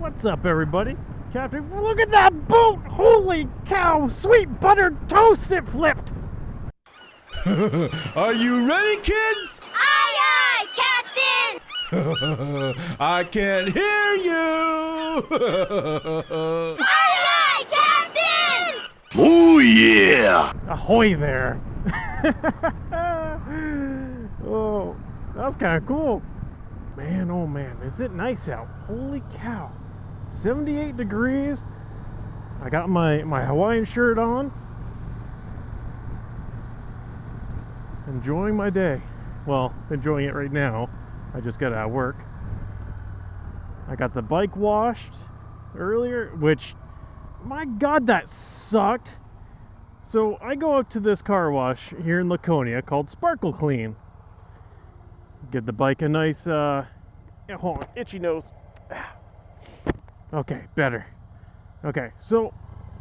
What's up, everybody? Captain, look at that boat! Holy cow! Sweet buttered toast, it flipped! Are you ready, kids? Aye, aye, Captain! I can't hear you! Aye, aye, Captain! Oh yeah! Ahoy there! Oh, that was kind of cool. Man, oh man, is it nice out? Holy cow. 78 degrees. I got my Hawaiian shirt on. Enjoying my day. Well, enjoying it right now. I just got out of work. I got the bike washed earlier, which, my God, that sucked. So I go up to this car wash here in Laconia called Sparkle Clean. Give the bike a nice, hold on, itchy nose. Okay, better. Okay, so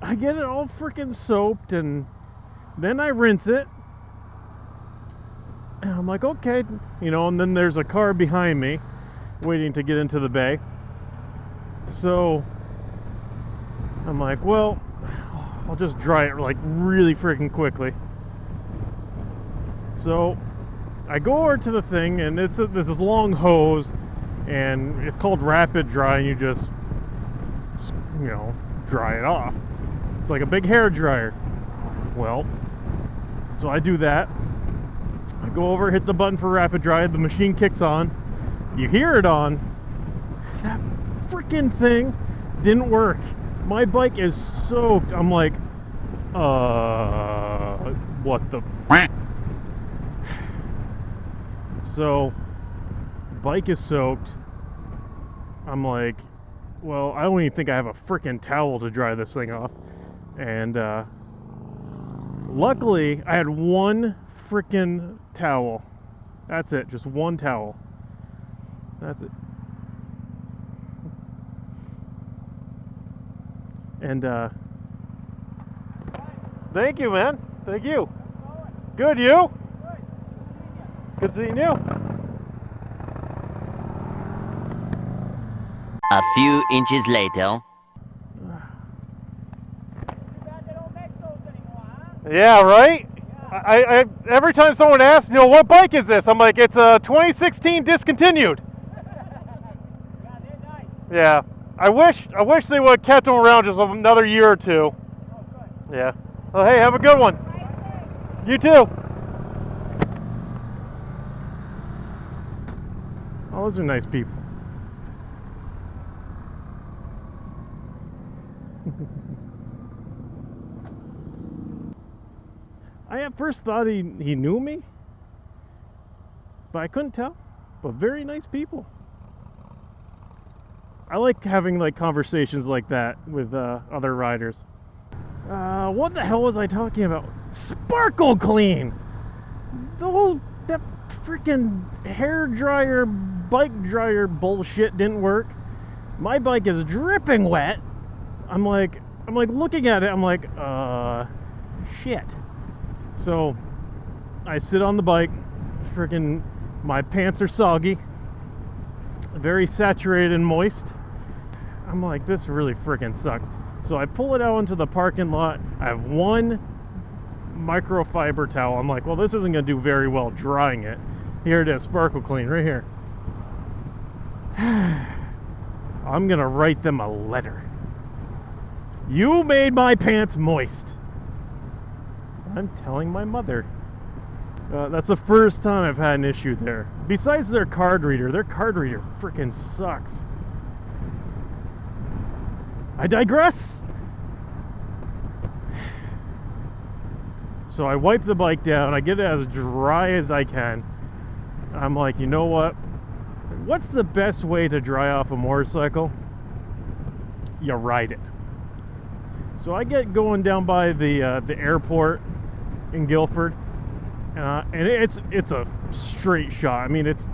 I get it all freaking soaped and then I rinse it. And I'm like, okay, you know, and then there's a car behind me waiting to get into the bay. So I'm like, well, I'll just dry it like really freaking quickly. So I go over to the thing, and this is long hose, and it's called rapid dry, and you just, you know, dry it off. It's like a big hair dryer. Well, so I do that. I go over, hit the button for rapid dry, the machine kicks on. You hear it on. That freaking thing didn't work. My bike is soaked. I'm like, what the? So, bike is soaked. I'm like, well, I don't even think I have a freaking towel to dry this thing off. And luckily, I had one freaking towel. That's it, just one towel. That's it. And thank you, man. Thank you. Good, you? Good seeing you. A few inches later. Yeah, right? I every time someone asks, you know, what bike is this? I'm like, it's a 2016 discontinued. Yeah, they're nice. Yeah. I wish they would have kept them around just another year or two. Oh, good. Yeah. Well, hey, have a good one. You too. Oh, those are nice people. I at first thought he knew me, but I couldn't tell. But very nice people. I like having like conversations like that with other riders. What the hell was I talking about? Sparkle Clean! That freaking hair dryer, bike dryer bullshit didn't work. My bike is dripping wet. I'm like looking at it, I'm like, shit. So I sit on the bike, freaking my pants are soggy, very saturated and moist. I'm like, this really freaking sucks. So I pull it out into the parking lot. I have one microfiber towel. I'm like, well, this isn't going to do very well drying it. Here it is, Sparkle Clean, right here. I'm going to write them a letter. You made my pants moist. I'm telling my mother. That's the first time I've had an issue there. Besides their card reader freaking sucks. I digress. So I wipe the bike down. I get it as dry as I can. I'm like, you know what? What's the best way to dry off a motorcycle? You ride it. So I get going down by the airport in Guilford, and it's a straight shot. I mean, it's,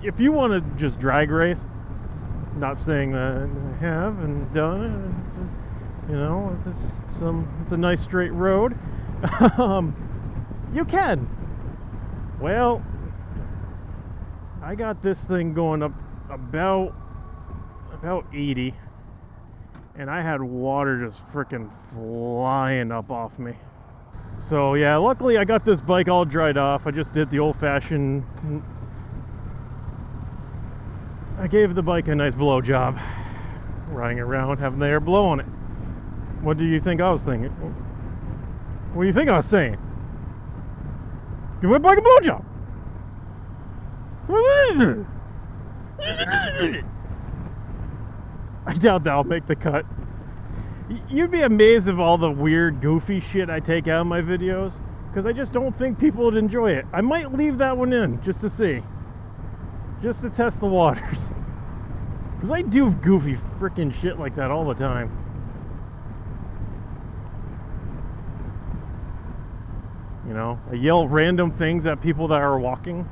if you want to just drag race, not saying that I have and done it, you know, it's a nice straight road. You can. Well, I got this thing going up about 80, and I had water just freaking flying up off me. So yeah, luckily I got this bike all dried off. I just did the old-fashioned, I gave the bike a nice blow job, riding around, having the air blow on it. What do you think I was thinking? What do you think I was saying? Give my bike a blow job. I doubt that'll make the cut. You'd be amazed of all the weird, goofy shit I take out of my videos, because I just don't think people would enjoy it. I might leave that one in, just to see. Just to test the waters. Because I do goofy freaking shit like that all the time. You know, I yell random things at people that are walking.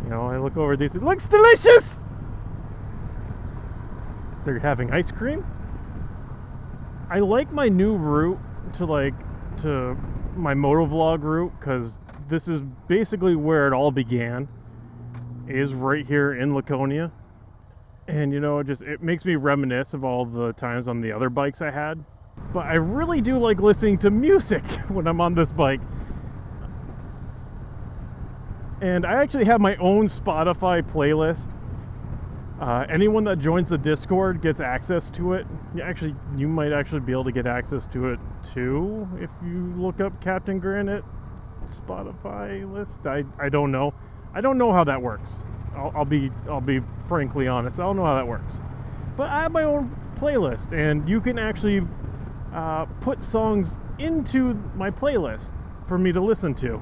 You know, I look over these, it looks delicious! They're having ice cream. I like my new route to my motovlog route, because this is basically where it all began, is right here in Laconia. And you know, it makes me reminisce of all the times on the other bikes I had. But I really do like listening to music when I'm on this bike. And I actually have my own Spotify playlist. Anyone that joins the Discord gets access to it. You might actually be able to get access to it too if you look up Captain Granite Spotify list. I don't know. I don't know how that works. I'll be frankly honest. I don't know how that works. But I have my own playlist, and you can actually put songs into my playlist for me to listen to.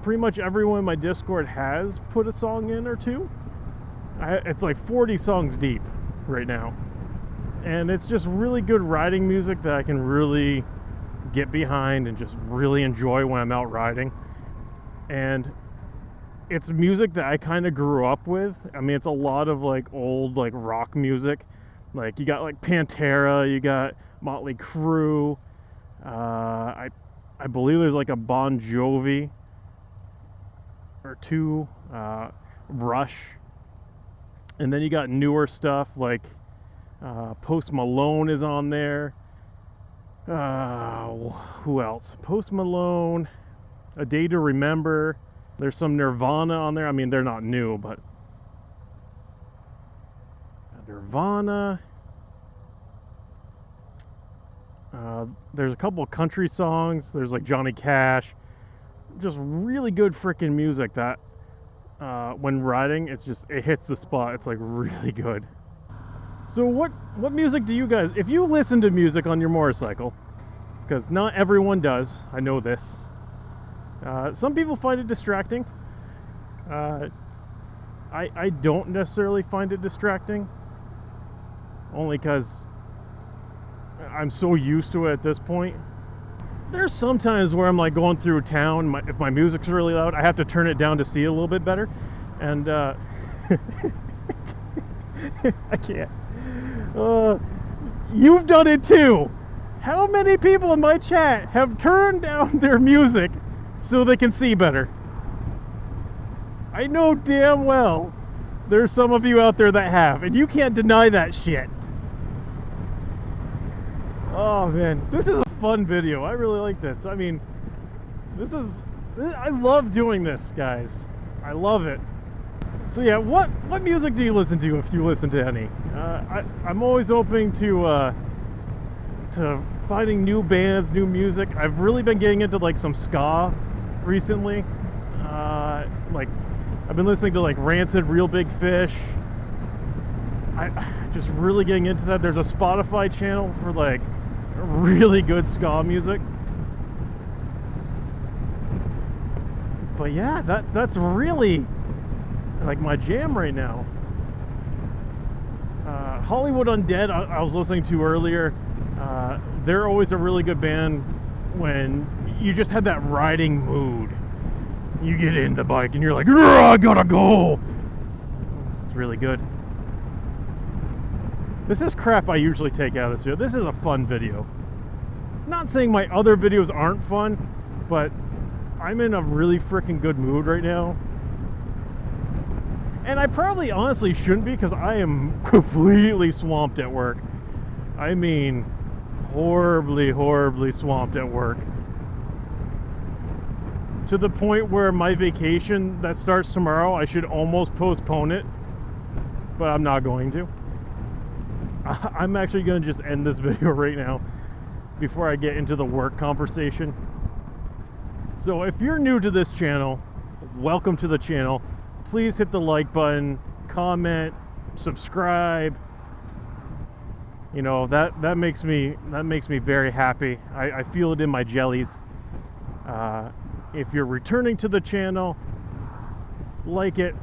Pretty much everyone in my Discord has put a song in or two. It's like 40 songs deep right now, and it's just really good riding music that I can really get behind and just really enjoy when I'm out riding. And it's music that I kind of grew up with. I mean, it's a lot of like old like rock music. Like you got like Pantera, you got Motley Crue. I believe there's like a Bon Jovi or two, Rush. And then you got newer stuff like Post Malone is on there. Who else? Post Malone, A Day to Remember. There's some Nirvana on there. I mean, they're not new, but Nirvana. There's a couple of country songs. There's like Johnny Cash. Just really good freaking music that when riding, it hits the spot. It's like really good. So what music do you guys, if you listen to music on your motorcycle, because not everyone does, I know this. Some people find it distracting. I don't necessarily find it distracting, only because I'm so used to it at this point. There's some times where I'm like going through town, if my music's really loud, I have to turn it down to see it a little bit better. And I can't. You've done it too. How many people in my chat have turned down their music so they can see better? I know damn well there's some of you out there that have, and you can't deny that shit. Oh man, this is a fun video. I really like this. I mean, I love doing this, guys. I love it. So yeah, what music do you listen to, if you listen to any? I'm always open to finding new bands, new music. I've really been getting into like some ska recently. Like I've been listening to like Rancid, Real Big Fish. I just really getting into that. There's a Spotify channel for like really good ska music. But yeah, that's really like my jam right now. Hollywood Undead, I was listening to earlier. They're always a really good band when you just have that riding mood. You get in the bike and you're like, I gotta go. It's really good. This is crap I usually take out of this video. This is a fun video. Not saying my other videos aren't fun, but I'm in a really freaking good mood right now. And I probably honestly shouldn't be because I am completely swamped at work. I mean, horribly, horribly swamped at work. To the point where my vacation that starts tomorrow, I should almost postpone it. But I'm not going to. I'm actually going to just end this video right now before I get into the work conversation. So if you're new to this channel, welcome to the channel. Please hit the like button, comment, subscribe. You know, that makes me very happy. I feel it in my jellies. If you're returning to the channel, like it,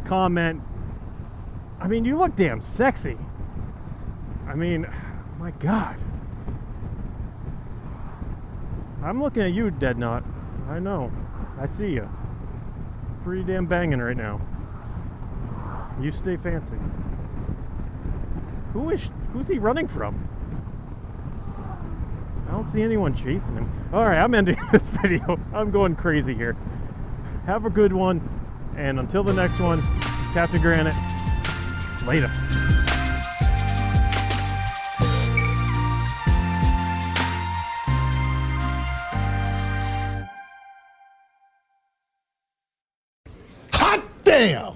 comment. I mean, you look damn sexy. I mean, my God. I'm looking at you, Dead Knot. I know. I see you. Pretty damn banging right now. You stay fancy. Who's he running from? I don't see anyone chasing him. Alright, I'm ending this video. I'm going crazy here. Have a good one. And until the next one, Captain Granite. Later. Hot damn!